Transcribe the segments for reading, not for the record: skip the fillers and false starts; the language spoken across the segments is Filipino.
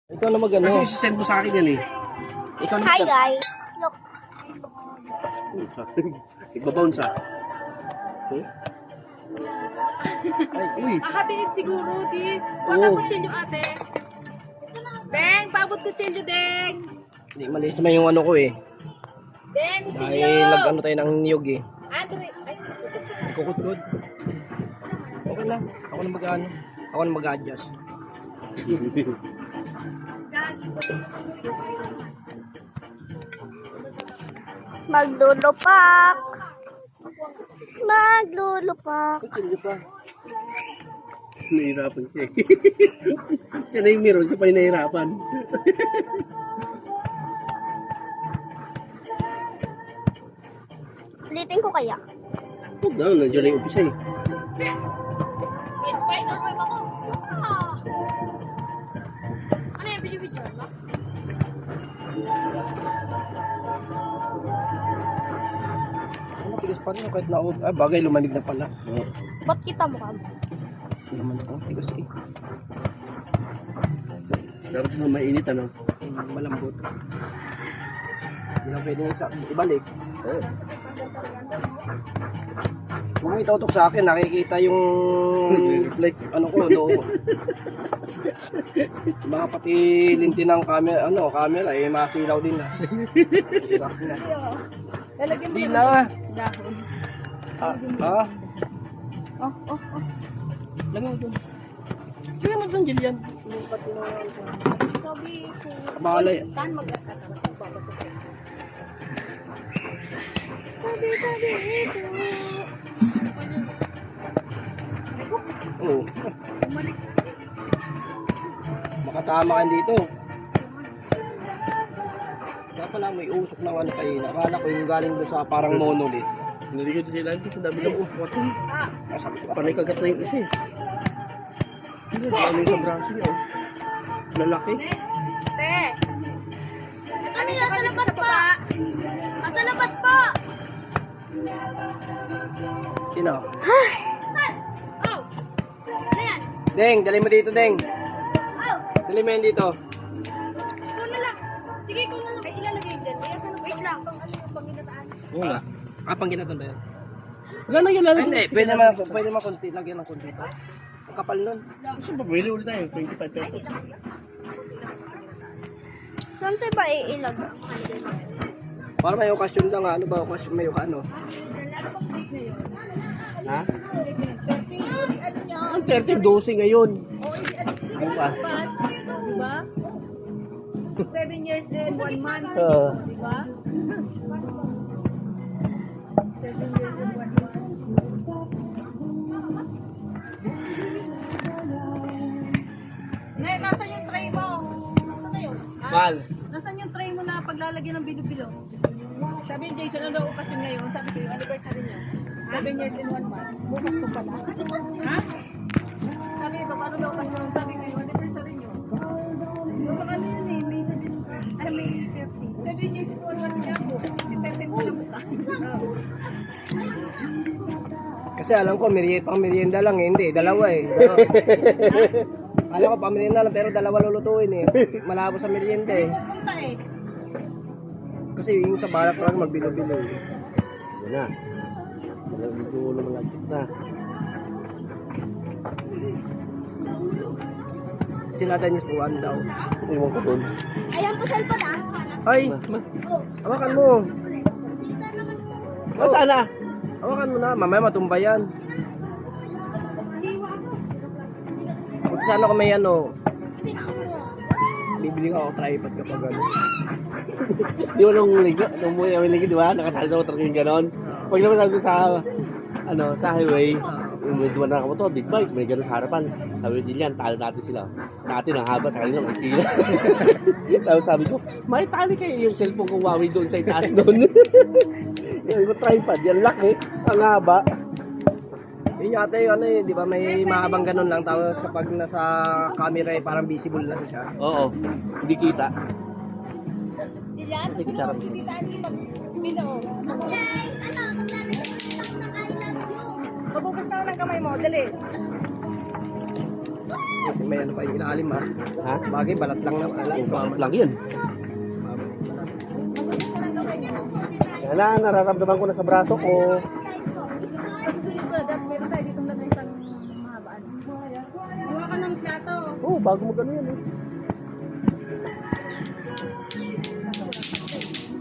Ikaw na mag-ano. Kasi send mo sa akin yan eh. Ikaw na Hi guys! Look, Igbabounce ah. Okay. Ay, uy. Akatiin siguro, di. Wag Oo. ako kutsilyo, ate. Deng, paabot kutsilyo, Deng. Hindi, malis na yung ano ko eh. Deng, kutsilyo. Dahil nag-ano tayo ng niyog eh. Andre, ay, Kukut-kut. Okay na. Ako na mag-ano. Ako na mag-adjust. gagi ko. maglulupak! Maglulupak! Kutsilyo pa. Nahihirapan siya eh. Siya na yung meron, siya pa yung nahihirapan. Ulitin ko kaya. Huwag na, nandiyan na yung umpisa eh. May Spider-Man ako. Ah. Ano yung video-video ba? Ano, tigas pa rin kahit naod. Ah, bagay, lumanig na pala. Oo. Ba't kita mo ka? Naman ako, tigas eh. Dapat na mainit ano. Malambot. Hindi na pwede sa ibalik. Oo. Kung may tutok sa akin, nakikita yung like, ano ko, do. Baka pati linti ng camera, eh, masilaw din na. Sira na. Lalagyan mo Hindi ng na. dahon. Ah, Oh, oh, oh. lagyan mo dun. Sige mo dun, Jillian. Sabi ko. Bahala yan. Saan magkakaroon? Sabi ito. Oo. Bumalik. Makatama ka dito. Kaya pala may usok ng ano kayo. Akala ko yung galing doon sa parang monolith. Naligot sila dito, dami ng uswat. Ah, Sabi ko, Panay kagat na yung isa eh. Hindi, dami sa braso niya oh. Lalaki. te. Kami nasa labas pa! Nasa labas pa! sino? Oh! Ano yan? Deng, dali mo dito, Deng. Oh! Dali mo yan dito. Ito na lang. Sige, ito na lang. Ay, ilalagay dyan. Ay, ano, Wait lang. pang ano yung panginataan. Wala. Ah, pang ginatan ba yan? Wala na yan, Ay, hindi, pwede naman konti. Lagyan ng konti. Ang kapal nun. Kasi pabili ulit tayo, 25 pesos. Saan tayo ba iilagay? Para may okasyon lang, ano ba okasyon, may ano? Ha? Ang 30, 12 ngayon. Bukas. Diba? 7 years din, 1 month. Diba? 7 years and 1 month. Nay, nasan yung tray mo? Nasaan na yun? Mal. Nasaan yung tray mo na paglalagyan ng bilo-bilo? Sabi ni Jason, ano daw okasyon ngayon? Sabi ko, yung anniversary niya. 7 years and 1 month. Bukas ko pala. Ha? Sabi ko, ano daw okasyon? Sabi ko, yung anniversary niyo. Yung ano yun eh, may 7, ay may 30. 7 years and 1 month niya po. Kasi 30 mo lang buka. Kasi alam ko, pang merienda lang eh. Hindi, dalawa eh. Alam ko, pang merienda lang, pero dalawa lulutuin eh. Malabo sa merienda eh. Punta eh. Kasi yung sa barak lang magbilo-bilo eh. Yan na. Medyo lumalagkit na. Sinatan yung buwan daw. Iwan ko doon. Ayan po cellphone ah. Ay! Hawakan mo! Oh, sana? Hawakan mo na, mamaya matumba yan. Kung sana ko may ano, bibili ka ako tripod kapag ano. Di ba nung linggo, di ba? Nakatali sa motor yung gano'n. Pag naman sabi ko sa, sa highway, may duwan na motor, big bike, may gano'n sa harapan. Sabi ko, Jillian, talo natin sila. Sa atin, ang haba, sa kanila, ang tila. Tapos sabi ko, may tali kayo yung cellphone kong Huawei doon sa itaas doon. Yung tripod, yan laki, ang haba. Yun yata yung ano eh, di ba may mahabang ganun lang. Tapos kapag nasa camera eh, parang visible lang siya. Oo, hindi kita. Diyan, Sige, charap. hindi taan kita bilo. Mabukas ka na ng kamay mo, dali. may ano pa yung ilalim ha. Ha? Bagay, balat lang na. Bakit lang yun? Kaya na, nararamdaman ko na sa braso ko. Sa susunod na, dapat meron tayo ditong lang na isang mahabaan. Buha ka ng plato. Oo, bago mo gano'n yan eh.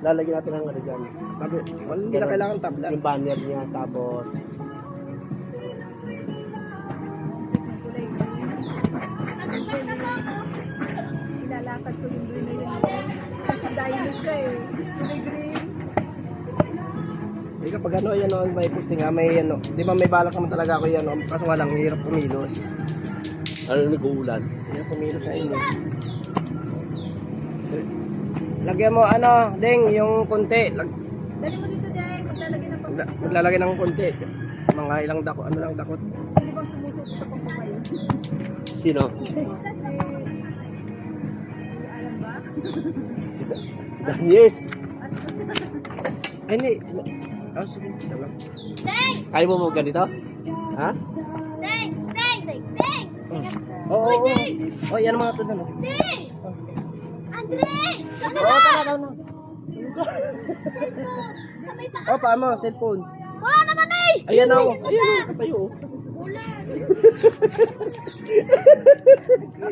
Lalagyan natin ang ano dyan. Hindi na kailangan tabla. Yung banner niya, tapos... Ilalakad ko yung green na yun. Kasi diamond ka eh. Kulay green. Hindi kapag ano, yan o, may posting nga, may ano. Di ba may balak naman talaga ako yan o, kaso nga lang, hirap kumilos. Ano nag-uulan? Hirap kumilos sa inyo. Lagyan mo ano, Deng, yung konti. Dali mo dito dyan. Maglalagay ng pag... Maglalagay ng konti. Mga ilang dako, ano lang dakot. Hindi bang sumusok sa pagpapay? Sino? Alam ba? Danyes! Ay, hindi. Oh, sige. Lang. Deng! Ayaw mo mo ganito? Ha? Deng! Deng! Deng! Deng! Oo, oo, oo. Oh, yan ang mga to doon. Deng! Andre! Ano Oo, tala daw na. Sa may Oh, paano? Cellphone. Wala naman eh! Ayan o. Ayan o, tayo. Wala.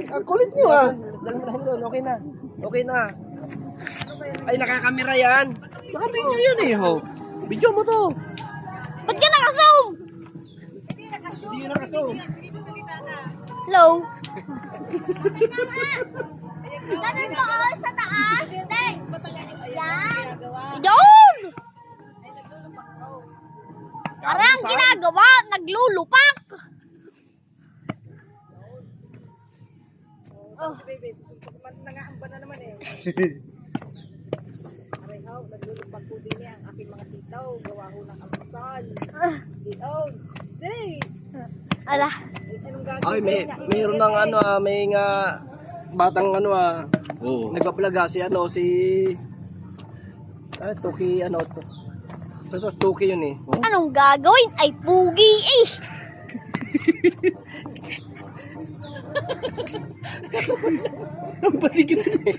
Ang kulit nyo ah. Dali mo na doon. Okay na. Okay na. Ay, nakakamera yan. Naka-video yun eh. Ho. Video mo to. Ba't ka naka-zoom? Hindi yun nakaso. Hello? Ganun ba ako sa taas? Deng! Yan! Yun! Parang ginagawa, naglulupak! Oh. Baby, susunod ko man nangaamba na naman eh. Arehaw, naglulupag ko din niya ang aking mga titaw. Gawa ko ng almusal. Titaw. Day! Ala. Anong gagawin Ay, niya? mayroon ng ano may nga batang ano Oo. nagpaplaga si ano si Tuki ano to. Basta Tuki yun eh. Anong gagawin? Ay pugi eh! Ang pasigit eh.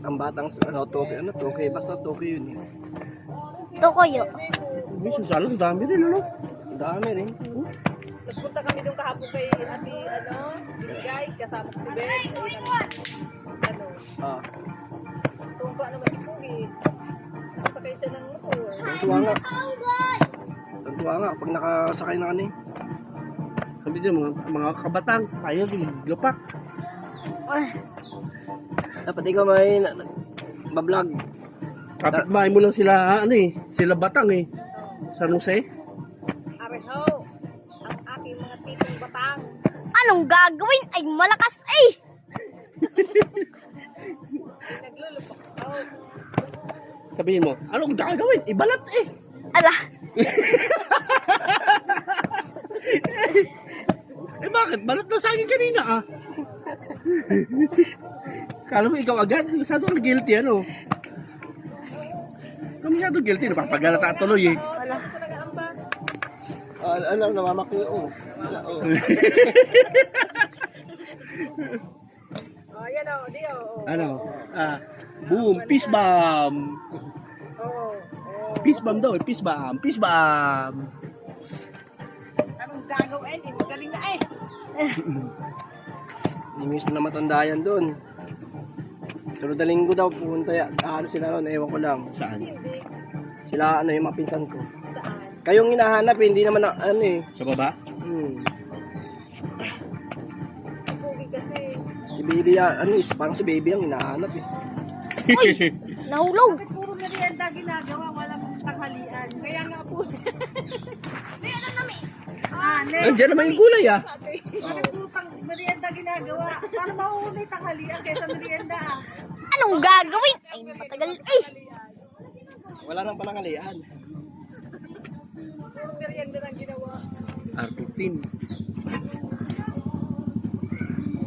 Ang batang Tuki basta Tuki yun eh. Ito kayo. May susalang dami rin ano. Ang dami rin. Nagpunta kami doon kahapon kay Ate, Bigay, kasama ko si Ben. Ah, Tungko ano ba si Pugi? Nakasakay siya ng motor. tuwa nga. Tuwa nga pag nakasakay na kanina. Sabi niya, mga kabatang, tayo lupak. Dapat ikaw may bablog. Kapitbahay mo lang sila, ano eh, sila batang eh. San Jose? Arehaw, ang aking mga titong batang. Anong gagawin? Ay malakas eh! Ay naglulupak ako. Sabihin mo, anong gagawin? Ibalat eh. Ala. Eh bakit? Balat na sa akin kanina ah. Kala mo ikaw agad? Masyado kang guilty ano? Ikaw masyado guilty. Napapagalata at tuloy eh. Ala. Alam namamakyo. Oh. Oh, yan o, di o. Ano? Boom! Peace bomb! Oh, Peace bomb daw eh. Peace bomb! Peace bomb! anong gagawin? Magaling na eh. Imis na matanda yan doon. Sunod na linggo daw pupunta yan. Ano sila noon? Ewan ko lang. Saan? Hindi. Sila ano yung mga pinsan ko. Saan? Kayong hinahanap eh, hindi naman ano eh. Sa baba? Si Pugi kasi. Si baby ano is parang si baby ang hinahanap eh. Uy! Nahulog! Puro merienda ginagawa, walang tanghalian. Kaya nga po. Di ano namin? Nandiyan naman yung gulay ah. Puro merienda ginagawa. Para mauuna yung tanghalian kaysa merienda ah. Anong gagawin? Ay matagal eh! Wala nang panangalian. Puro merienda lang ginawa. R15.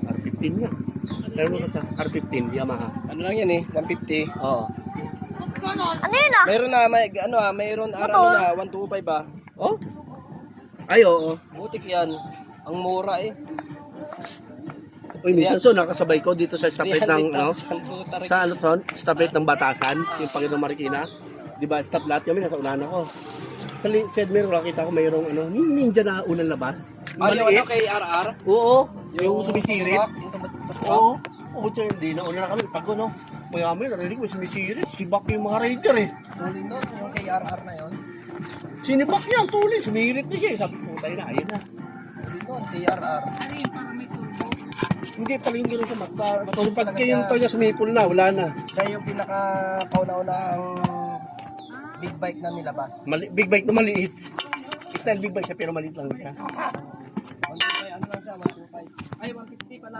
R15 niya. Pero mo sa R15, Yamaha. Ano lang yan eh, 150. Oo. Ano yun ah. Mayroon na, mayroon Motor. na, 125 ba? Oh? Ay, oo. Butik yan. Ang mura eh. Uy, minsan so, nakasabay ko dito sa stoplight ng, 300,000 puta rin. sa ano son? Stoplight ng Batasan, yung Panginoong Marikina. Di ba, stop lahat kami, nasa unahan ako. Sa Sedmer, nakita ko mayroong ninja na unang labas. Ah, yung Maliit. kay RR? Oo, yung sumisirit. Yung tumuswak? Oo. Oo, hindi na una na kami. Pag ano, maya may narinig ko sumisirit. Sibak yung mga rider eh. Tuloy nun, yung kay RR na yun. Sinibak niya, tuloy, sumirit na siya. Sabi ko, tayo na, ayun na. Tuloy nun, kay RR. Ano yun, parang may turbo. Hindi, taling gano'n sa mata. Kasi pag yung tayo niya sumipol na, wala na. Siya yung pinaka-kauna-una ang big bike na nilabas. Big bike na maliit. Style big bike siya, pero maliit lang siya. 125, ano lang siya, 125. Ay, 150 pala.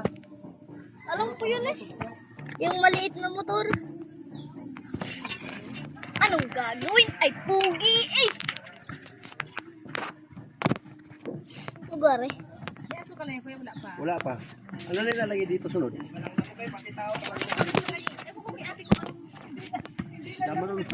Alam ko yun eh. Yung maliit na motor. Anong gagawin? Ay, pugi eh. Lugar eh. Kaya suka lang yun, kuya, wala pa. Wala pa. Ano na ilalagay dito sunod? Tama nun.